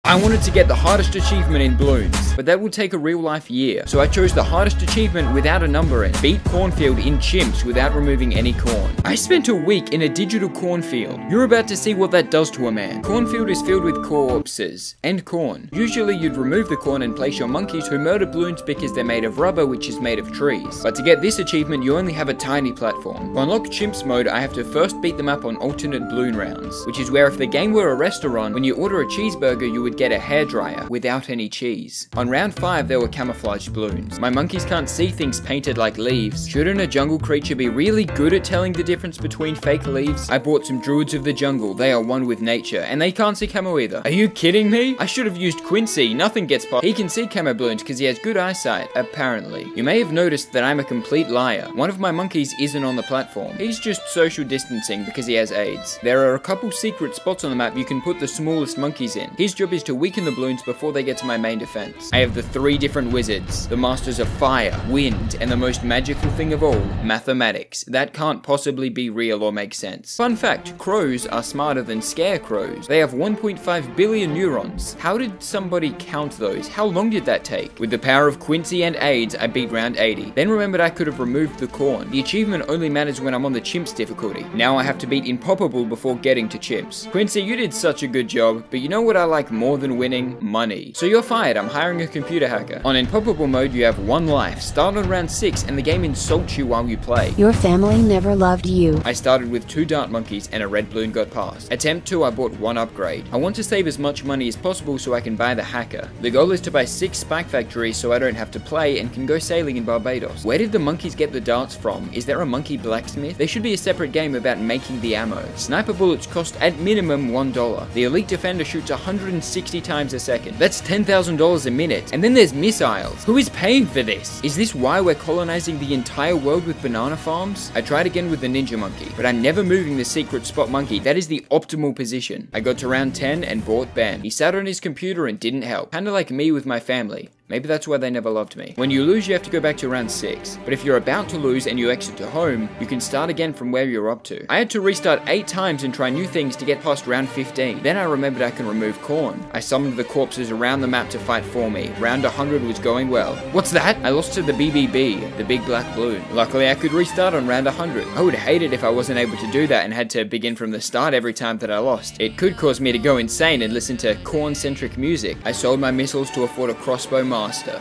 I wanted to get the hardest achievement in Bloons, but that would take a real life year, so I chose the hardest achievement without a number in. Beat cornfield in Chimps without removing any corn. I spent a week in a digital cornfield. You're about to see what that does to a man. Cornfield is filled with corpses and corn. Usually you'd remove the corn and place your monkeys who murder Bloons because they're made of rubber, which is made of trees. But to get this achievement, you only have a tiny platform. To unlock Chimps Mode, I have to first beat them up on alternate balloon rounds, which is where if the game were a restaurant, when you order a cheeseburger, you would get a hairdryer without any cheese. On round 5, there were camouflaged balloons. My monkeys can't see things painted like leaves. Shouldn't a jungle creature be really good at telling the difference between fake leaves? I bought some druids of the jungle. They are one with nature, and they can't see camo either. Are you kidding me? I should have used Quincy. Nothing gets past. He can see camo balloons because he has good eyesight, apparently. You may have noticed that I'm a complete liar. One of my monkeys isn't on the platform. He's just social distancing because he has AIDS. There are a couple secret spots on the map you can put the smallest monkeys in. His job is to weaken the balloons before they get to my main defense. I have the 3 different wizards, the masters of fire, wind, and the most magical thing of all, mathematics. That can't possibly be real or make sense. Fun fact, crows are smarter than scarecrows. They have 1.5 billion neurons. How did somebody count those? How long did that take? With the power of Quincy and AIDS, I beat round 80. Then remembered I could have removed the corn. The achievement only matters when I'm on the Chimps difficulty. Now I have to beat Impoppable before getting to Chimps. Quincy, you did such a good job, but you know what I like more than winning? Money. So you're fired, I'm hiring a computer hacker. On Impoppable mode, you have 1 life. Start on round 6 and the game insults you while you play. Your family never loved you. I started with 2 dart monkeys and a red balloon got past. Attempt 2, I bought 1 upgrade. I want to save as much money as possible so I can buy the hacker. The goal is to buy 6 spike factories so I don't have to play and can go sailing in Barbados. Where did the monkeys get the darts from? Is there a monkey blacksmith? There should be a separate game about making the ammo. Sniper bullets cost at minimum $1. The elite defender shoots 160 times a second. That's $10,000 a minute. And then there's missiles. Who is paying for this? Is this why we're colonizing the entire world with banana farms? I tried again with the ninja monkey, but I'm never moving the secret spot monkey. That is the optimal position. I got to round 10 and bought Ben. He sat on his computer and didn't help. Kinda like me with my family. Maybe that's why they never loved me. When you lose, you have to go back to round 6. But if you're about to lose and you exit to home, you can start again from where you're up to. I had to restart 8 times and try new things to get past round 15. Then I remembered I can remove corn. I summoned the corpses around the map to fight for me. Round 100 was going well. What's that? I lost to the BBB, the big black balloon. Luckily, I could restart on round 100. I would hate it if I wasn't able to do that and had to begin from the start every time that I lost. It could cause me to go insane and listen to corn-centric music. I sold my missiles to afford a crossbow master.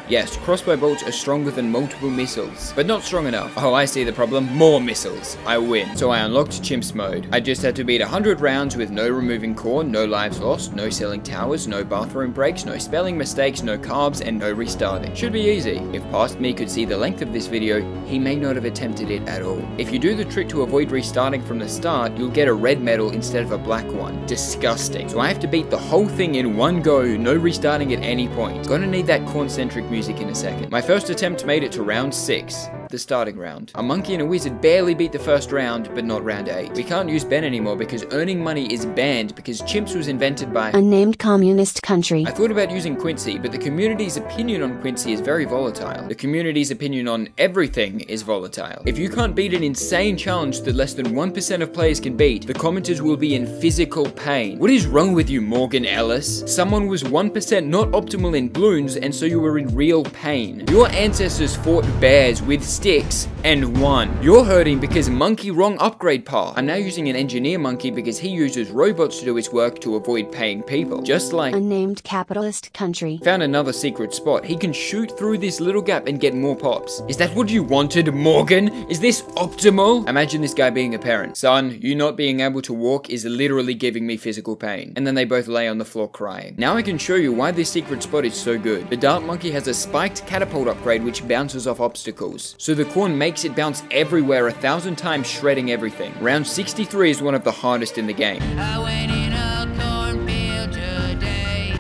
Yes, crossbow bolts are stronger than multiple missiles, but not strong enough. Oh, I see the problem. More missiles. I win. So I unlocked Chimps Mode. I just had to beat 100 rounds with no removing corn, no lives lost, no selling towers, no bathroom breaks, no spelling mistakes, no carbs, and no restarting. Should be easy. If past me could see the length of this video, he may not have attempted it at all. If you do the trick to avoid restarting from the start, you'll get a red medal instead of a black one. Disgusting. So I have to beat the whole thing in one go, no restarting at any point. Gonna need that corn-centric music in a second. My first attempt made it to round 6. The starting round. A monkey and a wizard barely beat the first round, but not round 8. We can't use Ben anymore because earning money is banned because Chimps was invented by unnamed communist country. I thought about using Quincy, but the community's opinion on Quincy is very volatile. The community's opinion on everything is volatile. If you can't beat an insane challenge that less than 1% of players can beat, the commenters will be in physical pain. What is wrong with you, Morgan Ellis? Someone was 1% not optimal in Bloons, and so you were in real pain. Your ancestors fought bears with sticks and won. You're hurting because monkey wrong upgrade path. I'm now using an engineer monkey because he uses robots to do his work to avoid paying people. Just like unnamed capitalist country. Found another secret spot. He can shoot through this little gap and get more pops. Is that what you wanted, Morgan? Is this optimal? Imagine this guy being a parent. Son, you not being able to walk is literally giving me physical pain. And then they both lay on the floor crying. Now I can show you why this secret spot is so good. The dart monkey has a spiked catapult upgrade which bounces off obstacles. So the corn makes it bounce everywhere 1,000 times, shredding everything. Round 63 is one of the hardest in the game.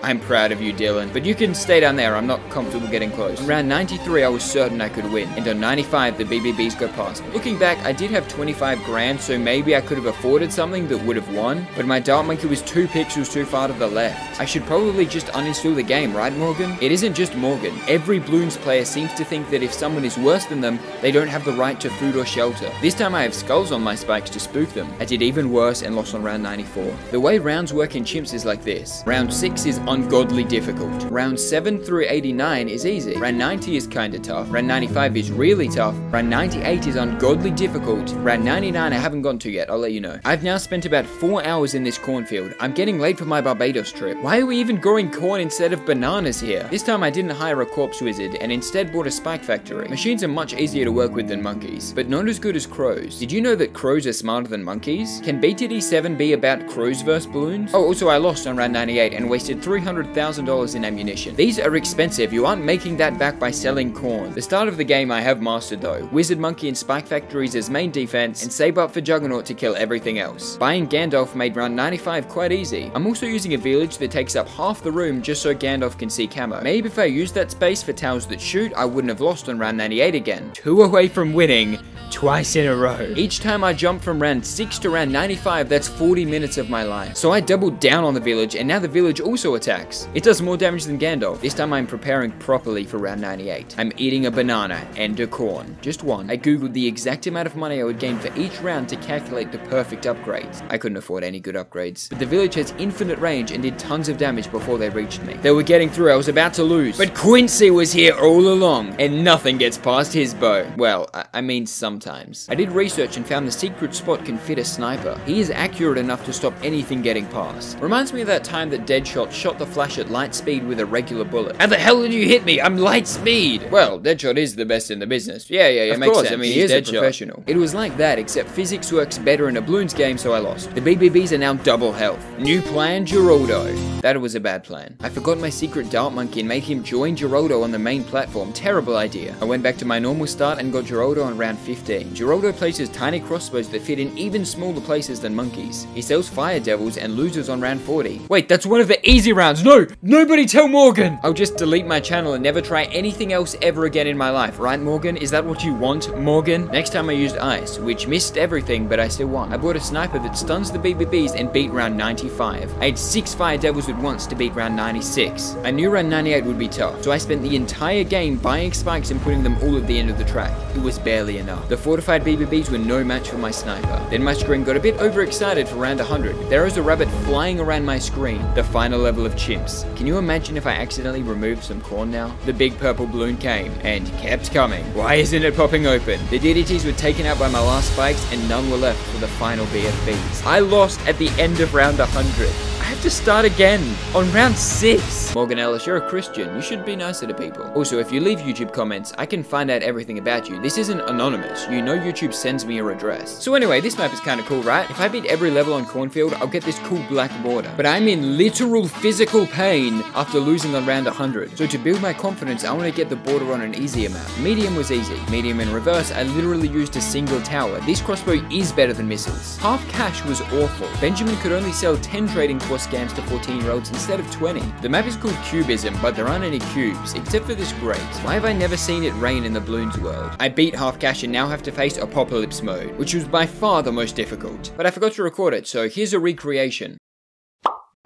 I'm proud of you, Dylan, but you can stay down there. I'm not comfortable getting close. On round 93, I was certain I could win, and on 95, the BBBs got past me. Looking back, I did have 25 grand, so maybe I could have afforded something that would have won, but my dart monkey was 2 pixels too far to the left. I should probably just uninstall the game, right, Morgan? It isn't just Morgan. Every Bloons player seems to think that if someone is worse than them, they don't have the right to food or shelter. This time I have skulls on my spikes to spook them. I did even worse and lost on round 94. The way rounds work in Chimps is like this. Round 6 is ungodly difficult. Round 7 through 89 is easy. Round 90 is kinda tough. Round 95 is really tough. Round 98 is ungodly difficult. Round 99 I haven't gone to yet, I'll let you know. I've now spent about 4 hours in this cornfield. I'm getting late for my Barbados trip. Why are we even growing corn instead of bananas here? This time I didn't hire a corpse wizard and instead bought a spike factory. Machines are much easier to work with than monkeys, but not as good as crows. Did you know that crows are smarter than monkeys? Can BTD7 be about crows versus balloons? Oh, also I lost on round 98 and wasted $300,000 in ammunition. These are expensive. You aren't making that back by selling corn. The start of the game I have mastered though. Wizard Monkey and Spike Factories as main defense, and save up for Juggernaut to kill everything else. Buying Gandalf made round 95 quite easy. I'm also using a village that takes up half the room just so Gandalf can see camo. Maybe if I used that space for towers that shoot, I wouldn't have lost on round 98 again. 2 away from winning twice in a row. Each time I jump from round 6 to round 95, that's 40 minutes of my life. So I doubled down on the village, and now the village also attacks. It does more damage than Gandalf. This time I'm preparing properly for round 98. I'm eating a banana and a corn. Just one. I googled the exact amount of money I would gain for each round to calculate the perfect upgrades. I couldn't afford any good upgrades. But the village has infinite range and did tons of damage before they reached me. They were getting through, I was about to lose. But Quincy was here all along, and nothing gets past his bow. Well, I mean sometimes. I did research and found the secret spot can fit a sniper. He is accurate enough to stop anything getting past. Reminds me of that time that Deadshot shot the Flash at light speed with a regular bullet. How the hell did you hit me? I'm light speed! Well, Deadshot is the best in the business. Yeah, it makes sense. I mean, he is a professional. It was like that, except physics works better in a Bloons game, so I lost. The BBBs are now double health. New plan, Geraldo. That was a bad plan. I forgot my secret Dart Monkey and made him join Geraldo on the main platform. Terrible idea. I went back to my normal start and got Geraldo on round 15. Geraldo places tiny crossbows that fit in even smaller places than monkeys. He sells fire devils and loses on round 40. Wait, that's one of the easy rounds. No! Nobody tell Morgan! I'll just delete my channel and never try anything else ever again in my life, right Morgan? Is that what you want, Morgan? Next time I used ice, which missed everything, but I still won. I bought a sniper that stuns the BBBs and beat round 95. I had 6 fire devils at once to beat round 96. I knew round 98 would be tough, so I spent the entire game buying spikes and putting them all at the end of the track. It was barely enough. The fortified BBBs were no match for my sniper. Then my screen got a bit overexcited for round 100. There was a rabbit flying around my screen. The final level of chimps. Can you imagine if I accidentally removed some corn now? The big purple balloon came and kept coming. Why isn't it popping open? The DDTs were taken out by my last spikes and none were left for the final BFBs. I lost at the end of round 100. I have to start again on round 6. Morgan Ellis, you're a Christian. You should be nicer to people. Also, if you leave YouTube comments, I can find out everything about you. This isn't anonymous. You know YouTube sends me your address. So anyway, this map is kind of cool, right? If I beat every level on Cornfield, I'll get this cool black border. But I'm in literal physical pain after losing on round 100. So to build my confidence, I want to get the border on an easier map. Medium was easy. Medium in reverse, I literally used a single tower. This crossbow is better than missiles. Half cash was awful. Benjamin could only sell 10 trading core scams to 14-year-olds instead of 20. The map is called Cubism, but there aren't any cubes, except for this grate. Why have I never seen it rain in the Bloons world? I beat half cash and now have to face Apocalypse mode, which was by far the most difficult. But I forgot to record it, so here's a recreation.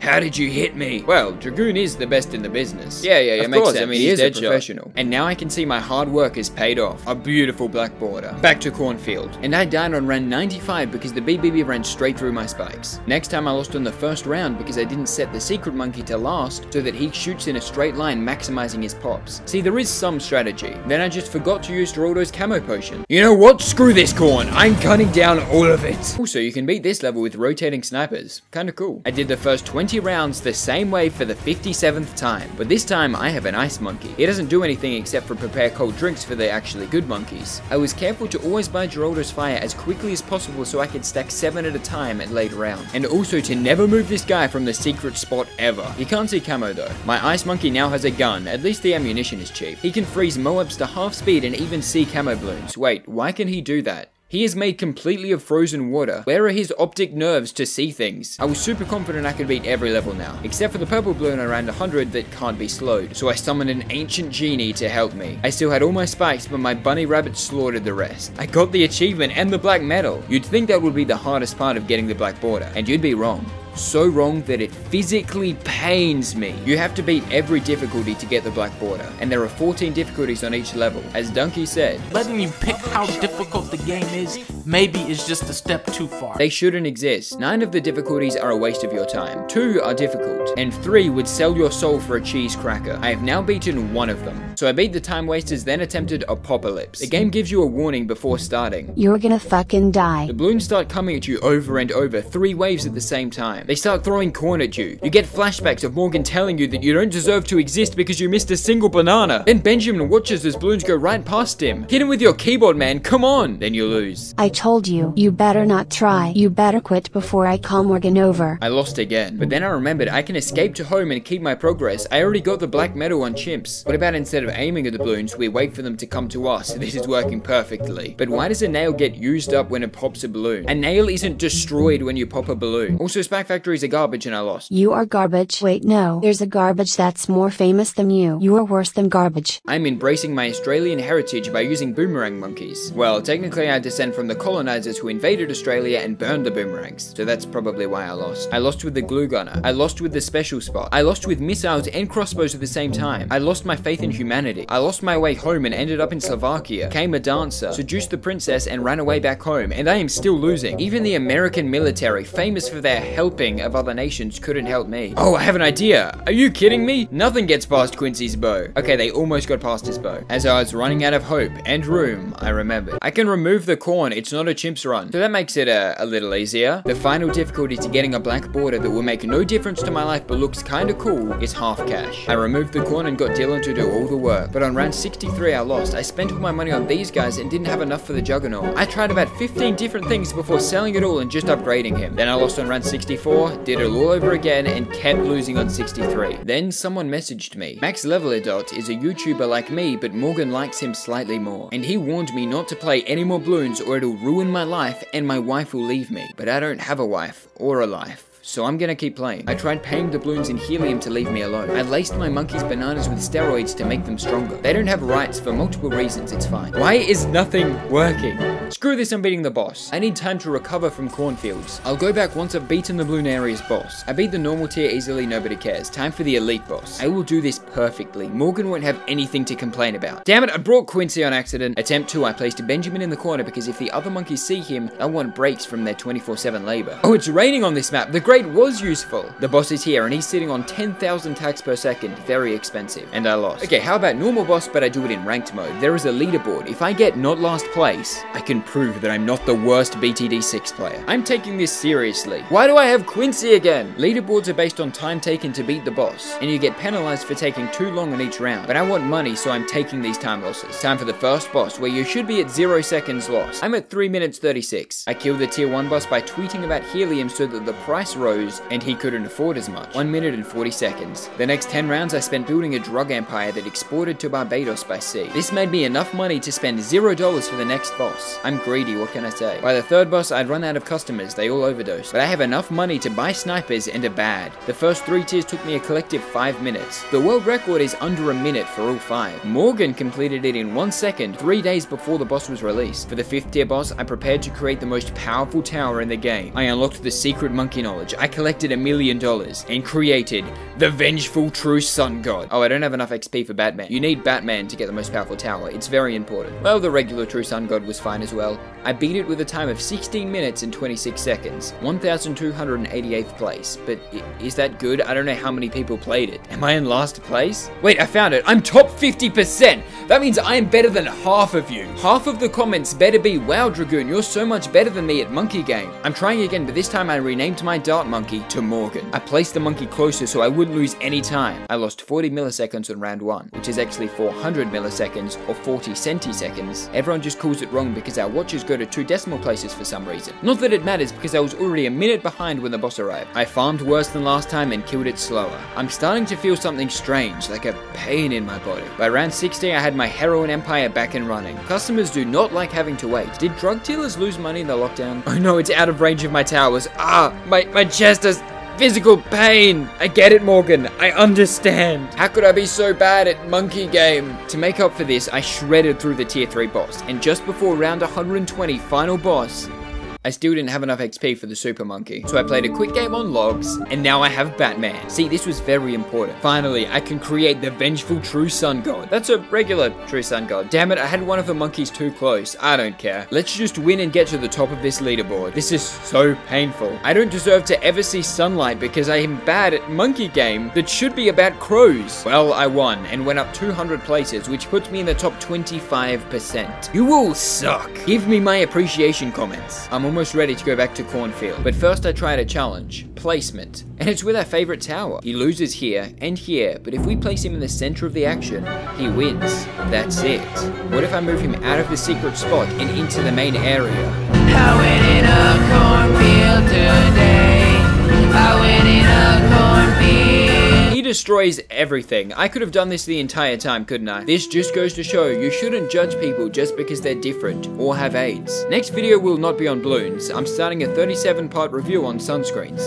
How did you hit me? Well, Dragoon is the best in the business. Yeah, it makes sense. I mean, he is a professional. And now I can see my hard work has paid off. A beautiful black border. Back to Cornfield. And I died on round 95 because the BBB ran straight through my spikes. Next time I lost on the first round because I didn't set the secret monkey to last so that he shoots in a straight line, maximizing his pops. See, there is some strategy. Then I just forgot to use Geraldo's camo potion. You know what? Screw this corn. I'm cutting down all of it. Also, you can beat this level with rotating snipers. Kinda cool. I did the first 20 rounds the same way for the 57th time, but this time I have an ice monkey. He doesn't do anything except for prepare cold drinks for the actually good monkeys. I was careful to always buy Geraldo's fire as quickly as possible so I could stack 7 at a time at late round, and also to never move this guy from the secret spot ever. He can't see camo though. My ice monkey now has a gun, at least the ammunition is cheap. He can freeze Moabs to half speed and even see camo balloons. Wait, why can he do that? He is made completely of frozen water. Where are his optic nerves to see things? I was super confident I could beat every level now, except for the purple balloon around 100 that can't be slowed, so I summoned an ancient genie to help me. I still had all my spikes, but my bunny rabbit slaughtered the rest. I got the achievement and the black medal. You'd think that would be the hardest part of getting the black border, and you'd be wrong. So wrong that it physically pains me. You have to beat every difficulty to get the black border, and there are 14 difficulties on each level. As Donkey said, letting you pick how difficult the game is maybe is just a step too far. They shouldn't exist. 9 of the difficulties are a waste of your time. 2 are difficult. And 3 would sell your soul for a cheese cracker. I have now beaten 1 of them. So I beat the time wasters, then attempted Apocalypse. The game gives you a warning before starting. You're gonna fucking die. The balloons start coming at you over and over, 3 waves at the same time. They start throwing corn at you. You get flashbacks of Morgan telling you that you don't deserve to exist because you missed a single banana. Then Benjamin watches as balloons go right past him. Hit him with your keyboard, man, come on! Then you lose. I told you, you better not try. You better quit before I call Morgan over. I lost again. But then I remembered I can escape to home and keep my progress. I already got the black medal on Chimps. What about instead of aiming at the balloons, we wait for them to come to us? This is working perfectly. But why does a nail get used up when it pops a balloon? A nail isn't destroyed when you pop a balloon. Also, Spack Factories are garbage and I lost. You are garbage. Wait, no. There's a garbage that's more famous than you. You are worse than garbage. I'm embracing my Australian heritage by using boomerang monkeys. Well, technically I descend from the colonizers who invaded Australia and burned the boomerangs. So that's probably why I lost. I lost with the glue gunner. I lost with the special spot. I lost with missiles and crossbows at the same time. I lost my faith in humanity. I lost my way home and ended up in Slovakia, became a dancer, seduced the princess and ran away back home, and I am still losing. Even the American military, famous for their helping of other nations, couldn't help me. Oh, I have an idea. Are you kidding me? Nothing gets past Quincy's bow. Okay, they almost got past his bow. As I was running out of hope and room, I remembered. I can remove the corn, it's not a Chimps run. So that makes it a little easier. The final difficulty to getting a black border that will make no difference to my life but looks kinda cool is half cash. I removed the corn and got Dylan to do all the work, but on round 63 I lost. I spent all my money on these guys and didn't have enough for the Juggernaut. I tried about 15 different things before selling it all and just upgrading him. Then I lost on round 64, did it all over again and kept losing on 63. Then someone messaged me. Max Leveler is a YouTuber like me, but Morgan likes him slightly more. And he warned me not to play any more Bloons or it'll ruin my life and my wife will leave me. But I don't have a wife or a life. So I'm gonna keep playing. I tried paying the balloons in helium to leave me alone. I laced my monkeys' bananas with steroids to make them stronger. They don't have rights for multiple reasons, it's fine. Why is nothing working? Screw this, I'm beating the boss. I need time to recover from cornfields. I'll go back once I've beaten the balloon area's boss. I beat the normal tier easily, nobody cares. Time for the elite boss. I will do this perfectly. Morgan won't have anything to complain about. Damn it, I brought Quincy on accident. Attempt 2, I placed Benjamin in the corner because if the other monkeys see him, they'll want breaks from their 24/7 labor. Oh, it's raining on this map. The grade was useful. The boss is here and he's sitting on 10,000 tax per second. Very expensive. And I lost. Okay, how about normal boss, but I do it in ranked mode? There is a leaderboard. If I get not last place, I can prove that I'm not the worst BTD6 player. I'm taking this seriously. Why do I have Quincy again? Leaderboards are based on time taken to beat the boss, and you get penalized for taking too long on each round. But I want money, so I'm taking these time losses. Time for the first boss, where you should be at 0 seconds lost. I'm at 3 minutes 36. I killed the tier 1 boss by tweeting about helium so that the price rose, and he couldn't afford as much. 1 minute and 40 seconds. The next 10 rounds I spent building a drug empire that exported to Barbados by sea. This made me enough money to spend $0 for the next boss. I'm greedy, what can I say? By the third boss, I'd run out of customers, they all overdosed. But I have enough money to buy snipers and a bad. The first 3 tiers took me a collective 5 minutes. The world record is under a minute for all 5. Morgan completed it in 1 second, 3 days before the boss was released. For the 5th tier boss, I prepared to create the most powerful tower in the game. I unlocked the secret monkey knowledge. I collected $1 million and created the vengeful true sun god. Oh, I don't have enough XP for Batman. You need Batman to get the most powerful tower. It's very important. Well, the regular true sun god was fine as well. I beat it with a time of 16 minutes and 26 seconds. 1,288th place. But is that good? I don't know how many people played it. Am I in last place? Wait, I found it. I'm top 50%. That means I am better than half of you. Half of the comments better be, wow, Dragoon, you're so much better than me at Monkey Game. I'm trying again, but this time I renamed my dart monkey to Morgan. I placed the monkey closer so I wouldn't lose any time. I lost 40 milliseconds on round 1, which is actually 400 milliseconds or 40 centiseconds. Everyone just calls it wrong because our watches go to 2 decimal places for some reason. Not that it matters because I was already a minute behind when the boss arrived. I farmed worse than last time and killed it slower. I'm starting to feel something strange, like a pain in my body. By round 60, I had my heroin empire back and running. Customers do not like having to wait. Did drug dealers lose money in the lockdown? Oh no, it's out of range of my towers. Ah, my chest has physical pain. I get it, Morgan. I understand. How could I be so bad at Monkey Game? To make up for this, I shredded through the tier 3 boss, and just before round 120 final boss, I still didn't have enough XP for the super monkey. So I played a quick game on logs, and now I have Batman. See, this was very important. Finally, I can create the vengeful true sun god. That's a regular true sun god. Damn it, I had one of the monkeys too close. I don't care. Let's just win and get to the top of this leaderboard. This is so painful. I don't deserve to ever see sunlight because I am bad at monkey game that should be about crows. Well, I won and went up 200 places, which puts me in the top 25%. You all suck. Give me my appreciation comments. I'm almost ready to go back to cornfield, but first I tried a challenge. Placement. And it's with our favorite tower. He loses here and here, but if we place him in the center of the action, he wins. That's it. What if I move him out of the secret spot and into the main area? I went in a cornfield today. I went in a cornfield. He destroys everything. I could have done this the entire time, couldn't I? This just goes to show you shouldn't judge people just because they're different or have AIDS. Next video will not be on Bloons. I'm starting a 37-part review on sunscreens.